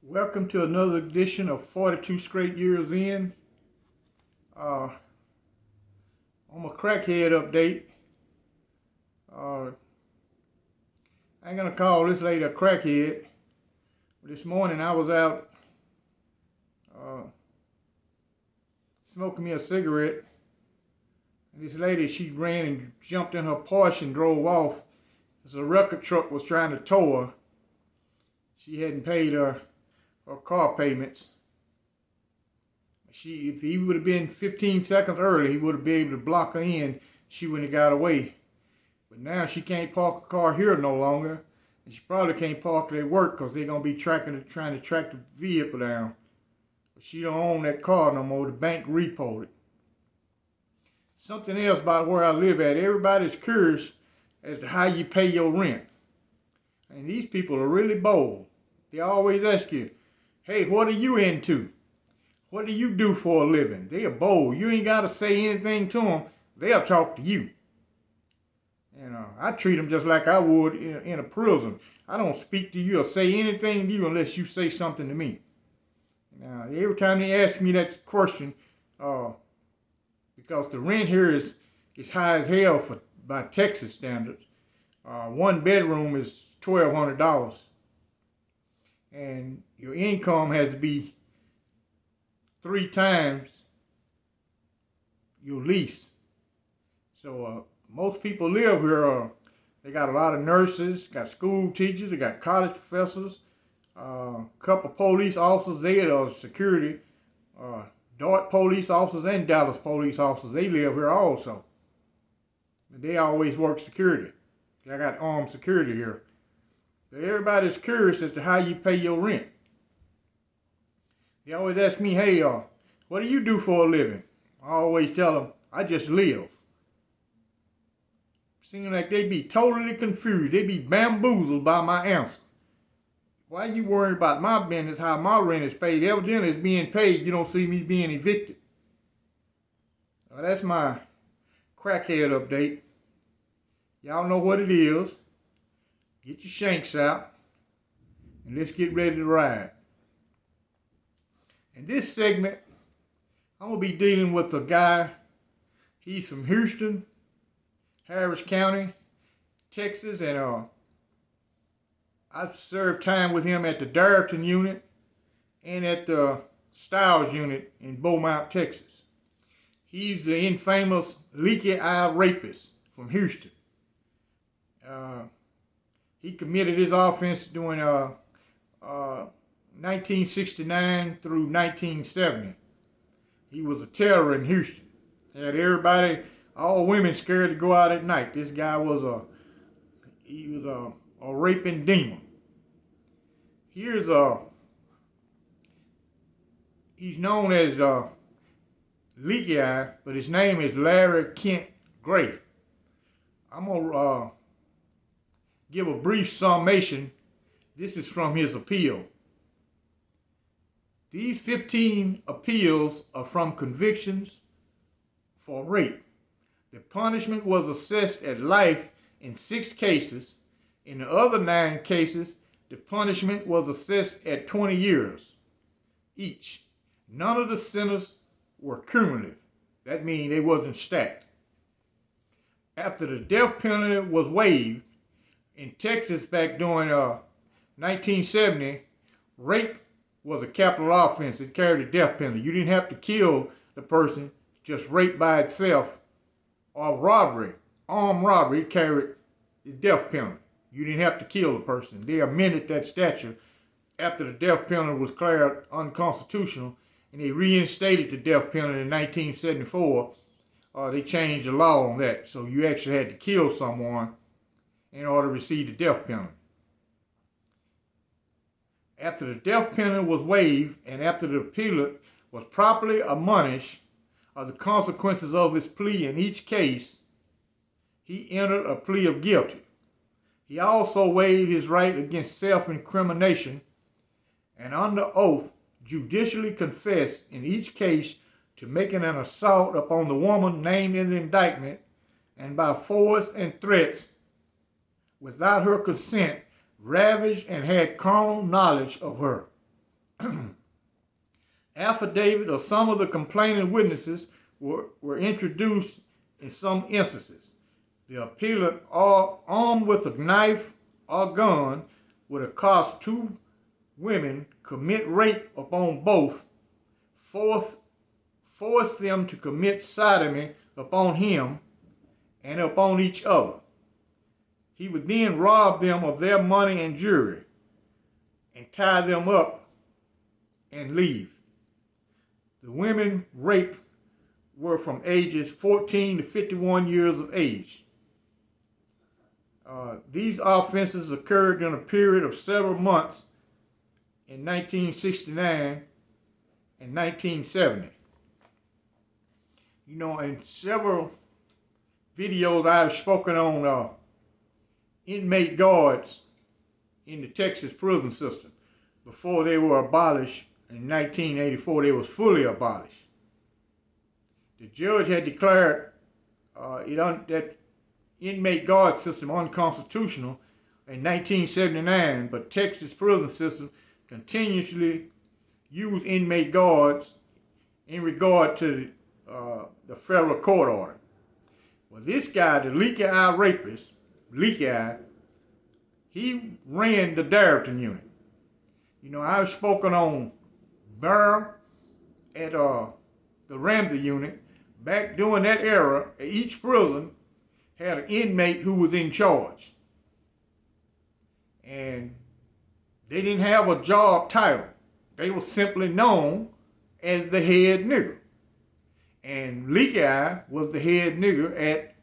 Welcome to another edition of 42 Straight Years In. On my crackhead update, I ain't gonna call this lady a crackhead. This morning I was out smoking me a cigarette, and this lady, she ran and jumped in her Porsche and drove off as a record truck was trying to tow her. She hadn't paid her car payments. If he would have been 15 seconds early, he would have been able to block her in. She wouldn't have got away. But now she can't park a car here no longer, and she probably can't park it at work because they're gonna be trying to track the vehicle down. But she don't own that car no more. The bank repoed it. Something else about where I live at. Everybody's curious as to how you pay your rent, and these people are really bold. They always ask you, "Hey, what are you into? What do you do for a living?" They are bold. You ain't got to say anything to them. They'll talk to you. I treat them just like I would in a prison. I don't speak to you or say anything to you unless you say something to me. Now, every time they ask me that question, because the rent here is high as hell by Texas standards. One bedroom is $1,200. And your income has to be 3 times your lease. So most people live here. They got a lot of nurses, got school teachers, they got college professors, a couple police officers. They are security, Dart police officers and Dallas police officers. They live here also. And they always work security. I got armed security here. Everybody's curious as to how you pay your rent. They always ask me, "Hey, what do you do for a living?" I always tell them, "I just live." Seems like they be totally confused. They be bamboozled by my answer. Why you worried about my business, how my rent is paid? Evidently it's being paid. You don't see me being evicted. That's my crackhead update. Y'all know what it is. Get your shanks out, and let's get ready to ride. In this segment, I'm going to be dealing with a guy. He's from Houston, Harris County, Texas, and I've served time with him at the Darrington unit and at the Stiles unit in Beaumont, Texas. He's the infamous Leakey eye rapist from Houston. He committed his offense during 1969 through 1970. He was a terror in Houston. Had everybody, all women, scared to go out at night. This guy was a raping demon. He's known as Leakey Eye, but his name is Larry Kent Gray. I'm gonna give a brief summation. This is from his appeal. These 15 appeals are from convictions for rape. The punishment was assessed at life in 6 cases. In the other 9 cases, the punishment was assessed at 20 years each. None of the sentences were cumulative. That means they wasn't stacked. After the death penalty was waived, in Texas back during 1970, rape was a capital offense. It carried a death penalty. You didn't have to kill the person, just rape by itself, or robbery, armed robbery, it carried the death penalty. You didn't have to kill the person. They amended that statute after the death penalty was declared unconstitutional, and they reinstated the death penalty in 1974. They changed the law on that, so you actually had to kill someone in order to receive the death penalty. After the death penalty was waived and after the appellant was properly admonished of the consequences of his plea in each case, he entered a plea of guilty. He also waived his right against self-incrimination and under oath judicially confessed in each case to making an assault upon the woman named in the indictment and by force and threats without her consent ravaged and had carnal knowledge of her. Affidavit of some of the complaining witnesses were introduced in some instances. The appellant, armed with a knife or gun, would accost two women, commit rape upon both, force them to commit sodomy upon him and upon each other. He would then rob them of their money and jewelry and tie them up and leave. The women raped were from ages 14 to 51 years of age. These offenses occurred in a period of several months in 1969 and 1970. You know, in several videos I've spoken on inmate guards in the Texas prison system. Before they were abolished in 1984, they was fully abolished. The judge had declared that inmate guard system unconstitutional in 1979, but Texas prison system continuously use inmate guards in regard to the federal court order. Well, this guy, the Leakey eye rapist, Leakey eye, he ran the Darrington unit. You know, I've spoken on Burr at the Ramsey unit. Back during that era, each prison had an inmate who was in charge. And they didn't have a job title. They were simply known as the head nigger. And Leakey eye was the head nigger at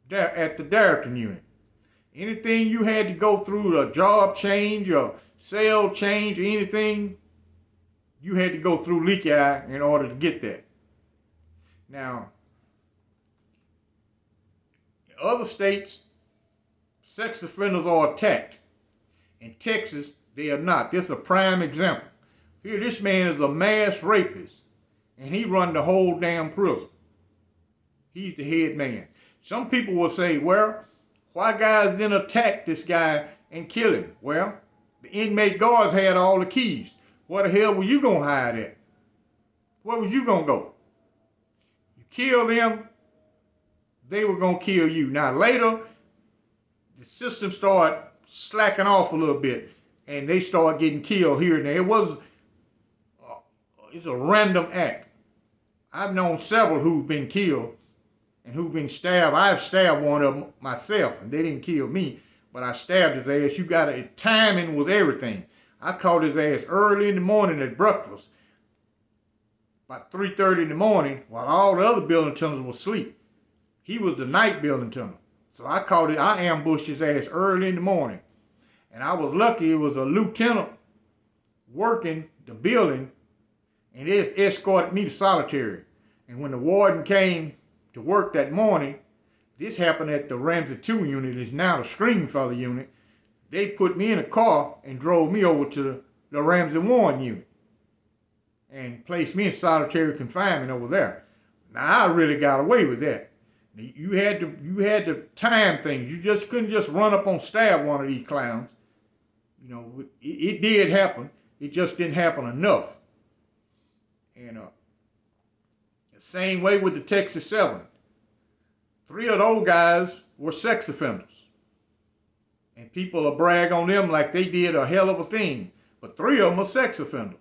the Darrington unit. Anything you had to go through, a job change or cell change or anything, you had to go through Leakey eye in order to get that. Now, in other states, sex offenders are attacked. In Texas, they are not. This is a prime example. Here, this man is a mass rapist, and he run the whole damn prison. He's the head man. Some people will say, well, why guys didn't attack this guy and kill him? Well, the inmate guards had all the keys. Where the hell were you going to hide at? Where was you going to go? You kill them, they were going to kill you. Now, later, the system started slacking off a little bit, and they started getting killed here and there. It's a random act. I've known several who've been killed and who've been stabbed. I've stabbed one of them myself, and they didn't kill me, but I stabbed his ass. Timing was everything. I caught his ass early in the morning at breakfast, about 3:30 in the morning, while all the other building attendants were asleep. He was the night building attendant. So I ambushed his ass early in the morning. And I was lucky it was a lieutenant working the building, and they just escorted me to solitary. And when the warden came to work that morning, this happened at the Ramsey 2 unit, it's now the Screenfellow unit. They put me in a car and drove me over to the Ramsey 1 unit and placed me in solitary confinement over there. Now, I really got away with that. You had to time things. You just couldn't just run up on stab one of these clowns. You know, it did happen. It just didn't happen enough. And the same way with the Texas 7. 3 of those guys were sex offenders. And people will brag on them like they did a hell of a thing. But 3 of them are sex offenders.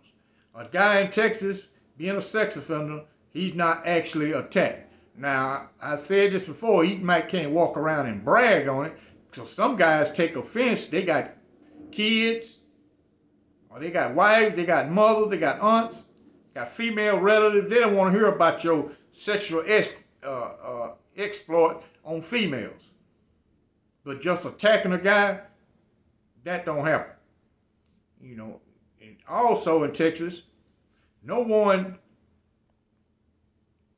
A guy in Texas being a sex offender, he's not actually attacked. Now, I said this before, he can't walk around and brag on it, because some guys take offense. They got kids, or they got wives, they got mothers, they got aunts, got female relatives. They don't want to hear about your sexual exploit on females. But just attacking a guy, that don't happen. You know, and also in Texas, no one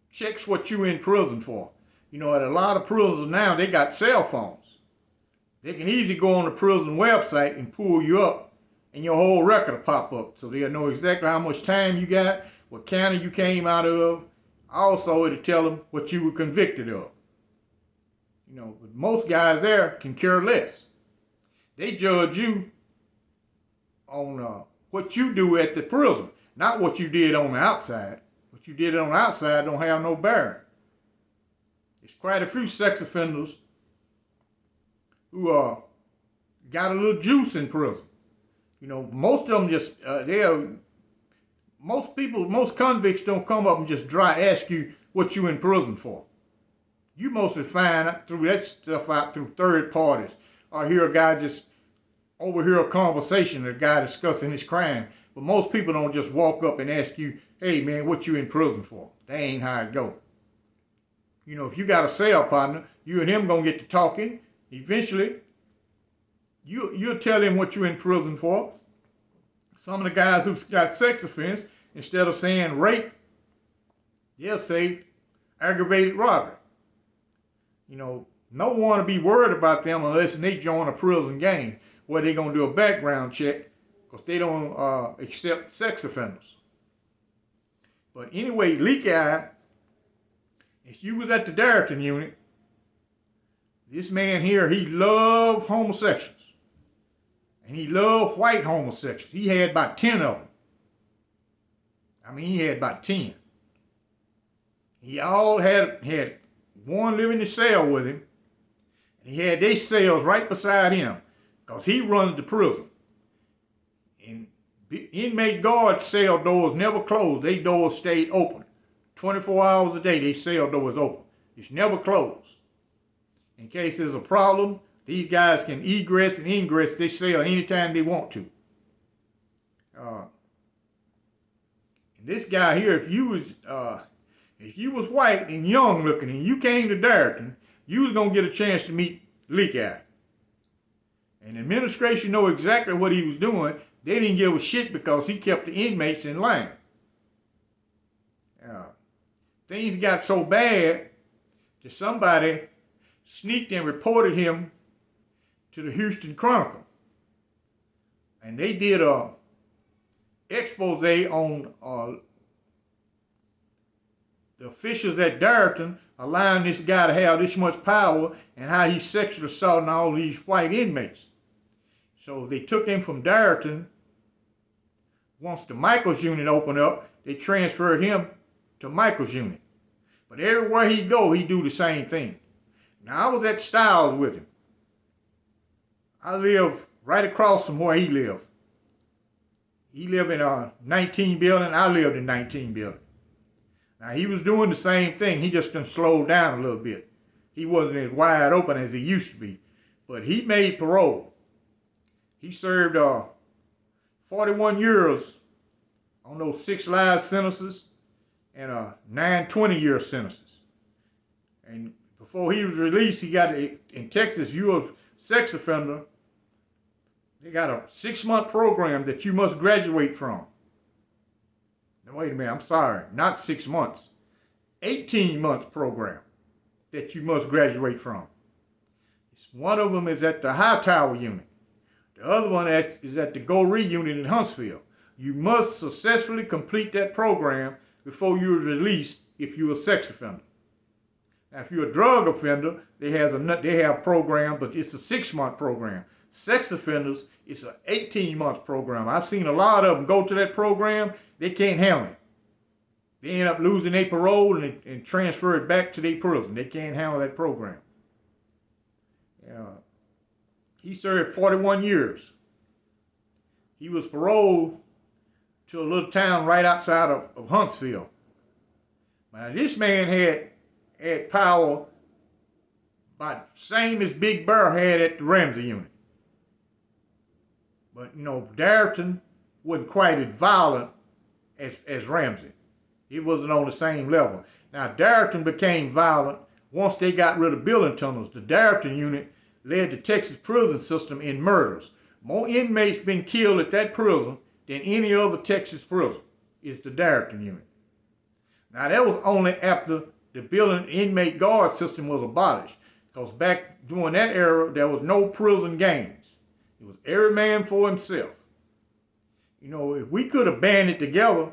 checks what you in prison for. You know, at a lot of prisons now, they got cell phones. They can easily go on the prison website and pull you up, and your whole record will pop up. So they'll know exactly how much time you got, what county you came out of. Also, it'll tell them what you were convicted of. You know, but most guys there can care less. They judge you on what you do at the prison, not what you did on the outside. What you did on the outside don't have no bearing. There's quite a few sex offenders who got a little juice in prison. You know, most of them just most convicts don't come up and just ask you what you in prison for. You mostly find out through that stuff out through third parties, or hear a guy just overhear a conversation, a guy discussing his crime. But most people don't just walk up and ask you, hey man, what you in prison for? That ain't how it go. You know, if you got a cell partner, you and him gonna get to talking. Eventually, you'll tell him what you in prison for. Some of the guys who've got sex offense, instead of saying rape, they'll say aggravated robbery. You know, no one to be worried about them unless they join a prison gang where they're going to do a background check because they don't accept sex offenders. But anyway, Leakey, if you was at the Darrington unit, this man here, he loved homosexuals. And he loved white homosexuals. He had about 10 of them. I mean, he had about 10. He all had one living in the cell with him. And he had their cells right beside him because he runs the prison. And inmate guard cell doors never closed. Their doors stayed open. 24 hours a day, their cell doors open. It's never closed. In case there's a problem, these guys can egress and ingress their cell anytime they want to. And this guy here, if you was white and young looking and you came to Darrington, you was gonna get a chance to meet Leakey. And the administration know exactly what he was doing. They didn't give a shit because he kept the inmates in line. Things got so bad that somebody sneaked and reported him to the Houston Chronicle. And they did a expose on the officials at Darrington allowing this guy to have this much power and how he's sexually assaulting all these white inmates. So they took him from Darrington. Once the Michaels unit opened up, they transferred him to Michaels unit. But everywhere he go, he do the same thing. Now, I was at Styles with him. I live right across from where he lived. He lived in a 19 building. I lived in 19 building. Now, he was doing the same thing. He just done slowed down a little bit. He wasn't as wide open as he used to be. But he made parole. He served 41 years on those 6 life sentences and 9 20-year sentences. And before he was released, he got in Texas, you're a sex offender. They got a 6-month program that you must graduate from. Now, wait a minute, I'm sorry, not 6 months. 18-month program that you must graduate from. One of them is at the Hightower unit. The other one is at the Goree unit in Huntsville. You must successfully complete that program before you're released if you're a sex offender. Now, if you're a drug offender, they have a program, but it's a 6-month program. Sex offenders, it's an 18-month program. I've seen a lot of them go to that program. They can't handle it. They end up losing their parole and transfer it back to their prison. They can't handle that program. He served 41 years. He was paroled to a little town right outside of Huntsville. Now, this man had power about the same as Big Bear had at the Ramsey unit. But, you know, Darrington wasn't quite as violent as Ramsey. It wasn't on the same level. Now, Darrington became violent once they got rid of building tunnels. The Darrington unit led the Texas prison system in murders. More inmates been killed at that prison than any other Texas prison is the Darrington unit. Now, that was only after the building inmate guard system was abolished. Because back during that era, there was no prison gangs. It was every man for himself. You know, if we could have banded together,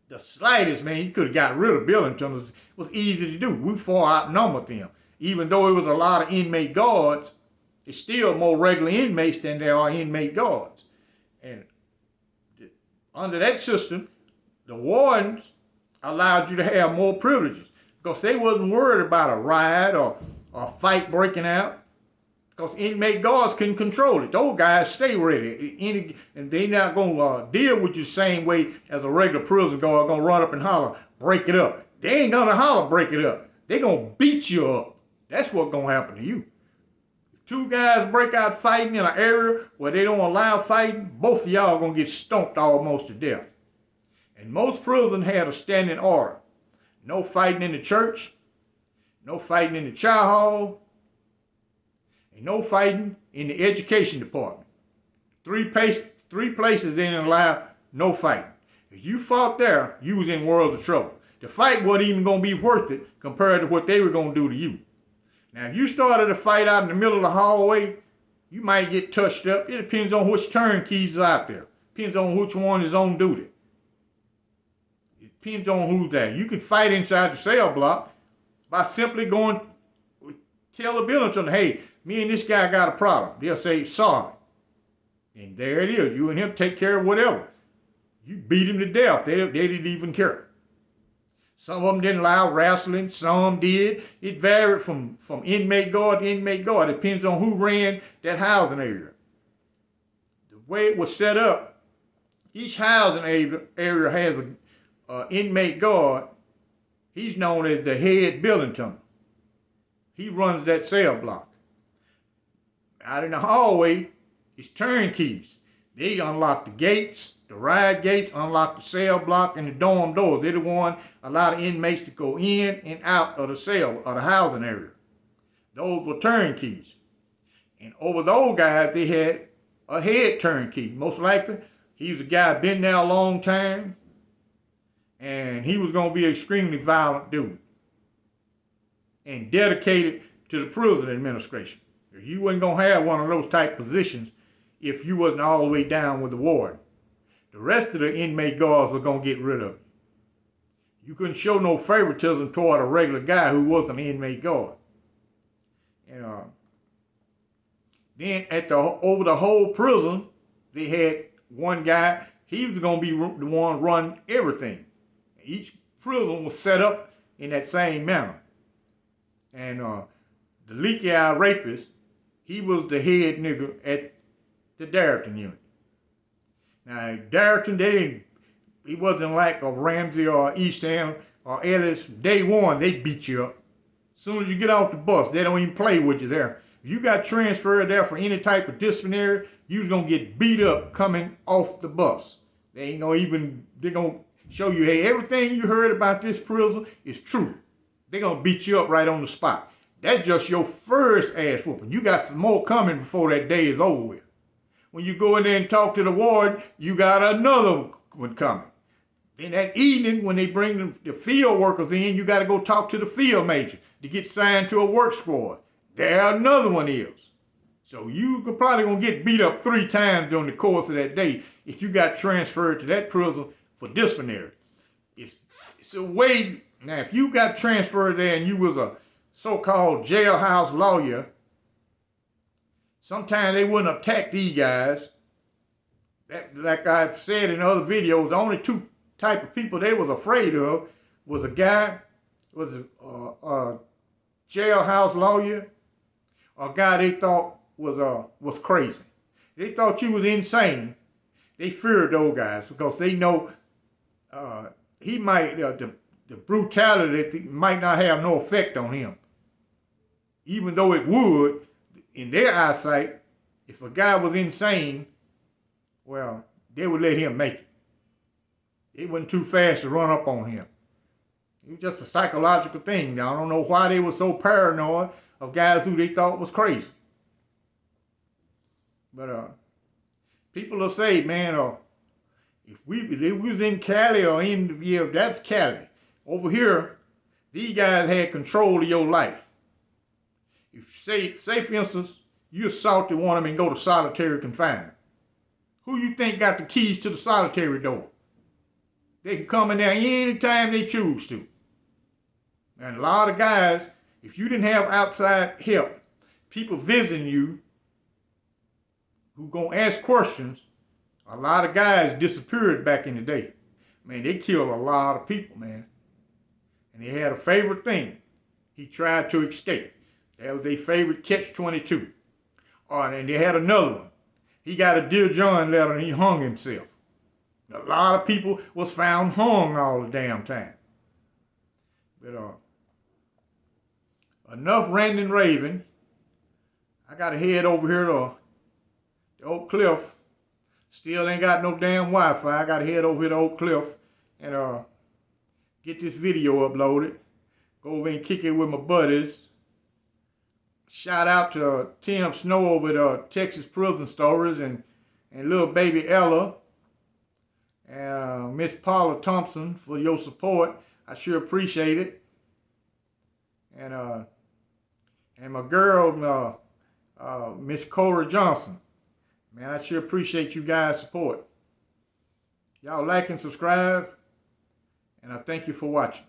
the slightest, man, you could have got rid of building tunnels. It was easy to do. We far outnumbered them. Even though it was a lot of inmate guards, it's still more regular inmates than there are inmate guards. And under that system, the wardens allowed you to have more privileges because they wasn't worried about a riot or a fight breaking out because inmate guards can control it. Those guys stay ready. And they not going to deal with you the same way as a regular prison guard going to run up and holler, break it up. They ain't going to holler, break it up. They going to beat you up. That's what's going to happen to you. If two guys break out fighting in an area where they don't allow fighting, both of y'all going to get stomped almost to death. And most prisons had a standing order. No fighting in the church, no fighting in the chow hall, and no fighting in the education department. Three places they didn't allow no fighting. If you fought there, you was in worlds of trouble. The fight wasn't even going to be worth it compared to what they were going to do to you. Now, if you started a fight out in the middle of the hallway, you might get touched up. It depends on which turnkeys are out there. Depends on which one is on duty. It depends on who's there. You can fight inside the cell block by simply going, tell the building something, hey, me and this guy got a problem. They'll say, sorry. And there it is. You and him take care of whatever. You beat him to death. They didn't even care. Some of them didn't allow wrestling. Some did. It varied from inmate guard to inmate guard. It depends on who ran that housing area. The way it was set up, each housing area has an inmate guard. He's known as the head building tunnel. He runs that cell block. Out in the hallway, it's turnkeys. They unlock the gates, the ride gates, unlock the cell block, and the dorm doors. They're the one allow the inmates to go in and out of the cell or the housing area. Those were turnkeys. And over those guys, they had a head turnkey. Most likely, he was a guy been there a long time, and he was going to be an extremely violent dude and dedicated to the prison administration. You wasn't going to have one of those type positions if you wasn't all the way down with the warden. The rest of the inmate guards were going to get rid of you. You couldn't show no favoritism toward a regular guy who wasn't an inmate guard. And then over the whole prison, they had one guy. He was going to be the one run everything. Each prison was set up in that same manner. And the Leakey eye rapist, he was the head nigga at the Darrington unit. Now, Darrington, he wasn't like a Ramsey or East End or Ellis. Day one, they beat you up. As soon as you get off the bus, they don't even play with you there. If you got transferred there for any type of disciplinary, you was going to get beat up coming off the bus. They ain't gonna even, they're going to show you, hey, everything you heard about this prison is true. They're going to beat you up right on the spot. That's just your first ass whooping. You got some more coming before that day is over with. When you go in there and talk to the warden, you got another one coming. Then that evening, when they bring the field workers in, you got to go talk to the field major to get signed to a work squad. There another one is. So you could probably going to get beat up 3 times during the course of that day if you got transferred to that prison for disciplinary. It's a way. Now, if you got transferred there and you was a so-called jailhouse lawyer, sometimes they wouldn't attack these guys. Like I've said in other videos, the only 2 type of people they was afraid of was a guy, was a jailhouse lawyer, or a guy they thought was crazy. They thought you was insane. They feared those guys because they know he might, the brutality might not have no effect on him. Even though it would, in their eyesight, if a guy was insane, well, they would let him make it. It wasn't too fast to run up on him. It was just a psychological thing. Now, I don't know why they were so paranoid of guys who they thought was crazy. But people will say, man, if we was in Cali or that's Cali. Over here, these guys had control of your life. If say for instance, you assaulted one of them and go to solitary confinement. Who you think got the keys to the solitary door? They can come in there anytime they choose to. And a lot of guys, if you didn't have outside help, people visiting you who gonna ask questions, A lot of guys disappeared back in the day. Man, they killed a lot of people, man. And they had a favorite thing. He tried to escape. That was their favorite catch-22. And they had another one. He got a Dear John letter and he hung himself. A lot of people was found hung all the damn time. But enough ranting raving. I got to head over here to the Oak Cliff. Still ain't got no damn Wi-Fi. I got to head over here to Oak Cliff and get this video uploaded. Go over and kick it with my buddies. Shout out to Tim Snow over at Texas Prison Stories and little baby Ella. And Miss Paula Thompson for your support. I sure appreciate it. And my girl, Miss Cora Johnson. Man, I sure appreciate you guys' support. Y'all like and subscribe. And I thank you for watching.